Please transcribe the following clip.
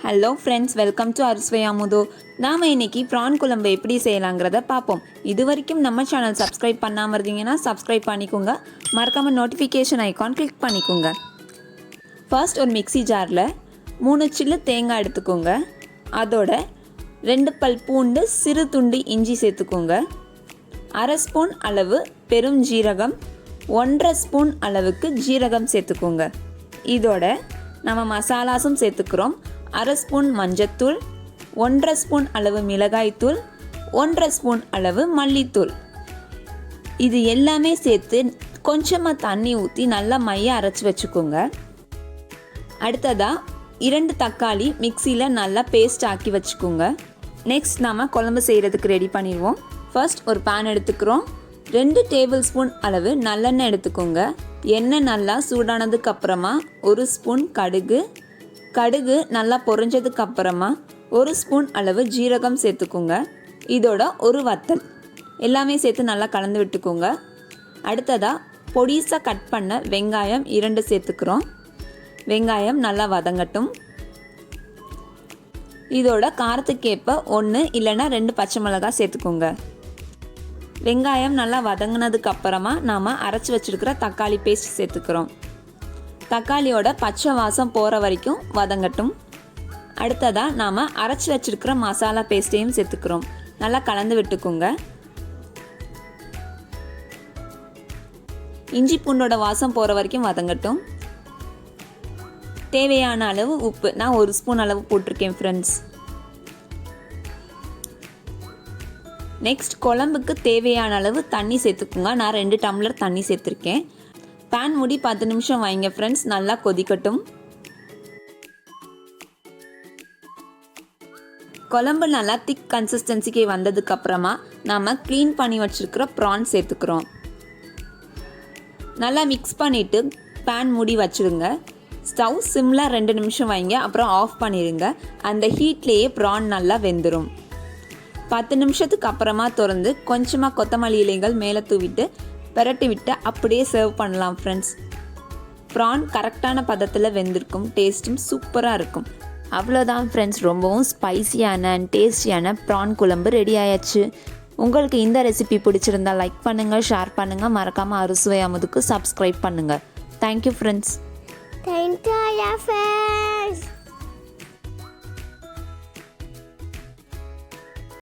Hello friends, welcome to Arusuvai Amudhu. நாம் இன்றைக்கி PRAN குழம்பு எப்படி செய்யலாங்கிறத பார்ப்போம். இது வரைக்கும் நம்ம சேனல் சப்ஸ்கிரைப் பண்ணாமல் இருந்தீங்கன்னா சப்ஸ்கிரைப் பண்ணிக்கோங்க. மறக்காமல் நோட்டிஃபிகேஷன் ஐக்கான் கிளிக் பண்ணிக்கோங்க. ஃபர்ஸ்ட் ஒரு மிக்ஸி ஜாரில் 3 சில்லு தேங்காய் எடுத்துக்கோங்க. அதோட 2 பல் பூண்டு, சிறு துண்டு இஞ்சி சேர்த்துக்கோங்க. 1/2 ஸ்பூன் அளவு பெரும் ஜீரகம், 1/2 ஸ்பூன் அளவுக்கு ஜீரகம் சேர்த்துக்கோங்க. இதோட நம்ம மசாலாஸும் சேர்த்துக்கிறோம். 1/2 ஸ்பூன் மஞ்சத்தூள், 1/2 ஸ்பூன் அளவு மிளகாய்த்தூள், 1/2 ஸ்பூன் அளவு மல்லித்தூள். இது எல்லாமே சேர்த்து கொஞ்சமாக தண்ணி ஊற்றி நல்லா மைய அரைச்சி வச்சுக்கோங்க. அடுத்ததாக 2 தக்காளி மிக்சியில் நல்லா பேஸ்ட் ஆக்கி வச்சுக்கோங்க. நெக்ஸ்ட் நாம் குழம்பு செய்கிறதுக்கு ரெடி பண்ணிடுவோம். ஃபர்ஸ்ட் ஒரு பேன் எடுத்துக்கிறோம். 2 டேபிள் ஸ்பூன் அளவு நல்லெண்ணெய் எடுத்துக்கோங்க. எண்ணெய் நல்லா சூடானதுக்கு அப்புறமா 1 ஸ்பூன் கடுகு நல்லா பொரிஞ்சதுக்கு அப்புறமா 1 ஸ்பூன் அளவு ஜீரகம் சேர்த்துக்கோங்க. இதோட ஒரு வத்தல் எல்லாமே சேர்த்து நல்லா கலந்து விட்டுக்கோங்க. அடுத்ததாக பொடிசாக கட் பண்ண வெங்காயம் 2 சேர்த்துக்கிறோம். வெங்காயம் நல்லா வதங்கட்டும். இதோட காரத்துக்கேற்ப 1 இல்லைன்னா 2 பச்சை மிளகாய் சேர்த்துக்கோங்க. வெங்காயம் நல்லா வதங்கினதுக்கு அப்புறமா நாம் அரைச்சி வச்சுருக்கிற தக்காளி பேஸ்ட் சேர்த்துக்கிறோம். தக்காளியோட பச்சை வாசம் போகிற வரைக்கும் வதங்கட்டும். அடுத்ததாக நாம் அரைச்சி வச்சுருக்கிற மசாலா பேஸ்ட்டையும் சேர்த்துக்கிறோம். நல்லா கலந்து விட்டுக்கோங்க. இஞ்சி பூண்டோட வாசம் போகிற வரைக்கும் வதங்கட்டும். தேவையான அளவு உப்பு நான் 1 ஸ்பூன் அளவு போட்டிருக்கேன் ஃப்ரெண்ட்ஸ். நெக்ஸ்ட் குழம்புக்கு தேவையான அளவு தண்ணி சேர்த்துக்குங்க. நான் 2 டம்ளர் தண்ணி சேர்த்துருக்கேன். பேன் மூடி 10 நிமிஷம் வைங்க ஃப்ரெண்ட்ஸ். நல்லா கொதிக்கட்டும். குழம்பு நல்லா திக் கன்சிஸ்டன்சிக்கு வந்ததுக்கப்புறமா நாம் க்ளீன் பண்ணி வச்சுருக்கிற ப்ரான் சேர்த்துக்கிறோம். நல்லா மிக்ஸ் பண்ணிவிட்டு பேன் மூடி வச்சுருங்க. ஸ்டவ் சிம்மில் 2 நிமிஷம் வைங்க. அப்புறம் ஆஃப் பண்ணிடுங்க. அந்த ஹீட்லேயே ப்ரான் நல்லா வெந்துடும். 10 நிமிஷத்துக்கு அப்புறமா திறந்து கொஞ்சமாக கொத்தமல்லி இலைகள் மேலே தூவிட்டு பெரட்டி விட்டு அப்படியே சர்வ் பண்ணலாம் ஃப்ரெண்ட்ஸ். ப்ரான் கரெக்டான பதத்தில் வெந்திருக்கும். டேஸ்ட்டும் சூப்பராக இருக்கும். அவ்வளோதான் ஃப்ரெண்ட்ஸ், ரொம்பவும் ஸ்பைசியான அண்ட் டேஸ்டியான ப்ரான் குழம்பு ரெடி ஆயாச்சு. உங்களுக்கு இந்த ரெசிபி பிடிச்சிருந்தா லைக் பண்ணுங்கள், ஷேர் பண்ணுங்கள். மறக்காமல் அறுசுவை அமுதுக்கு சப்ஸ்கிரைப் பண்ணுங்கள். Thank you friends. Thank you, friends.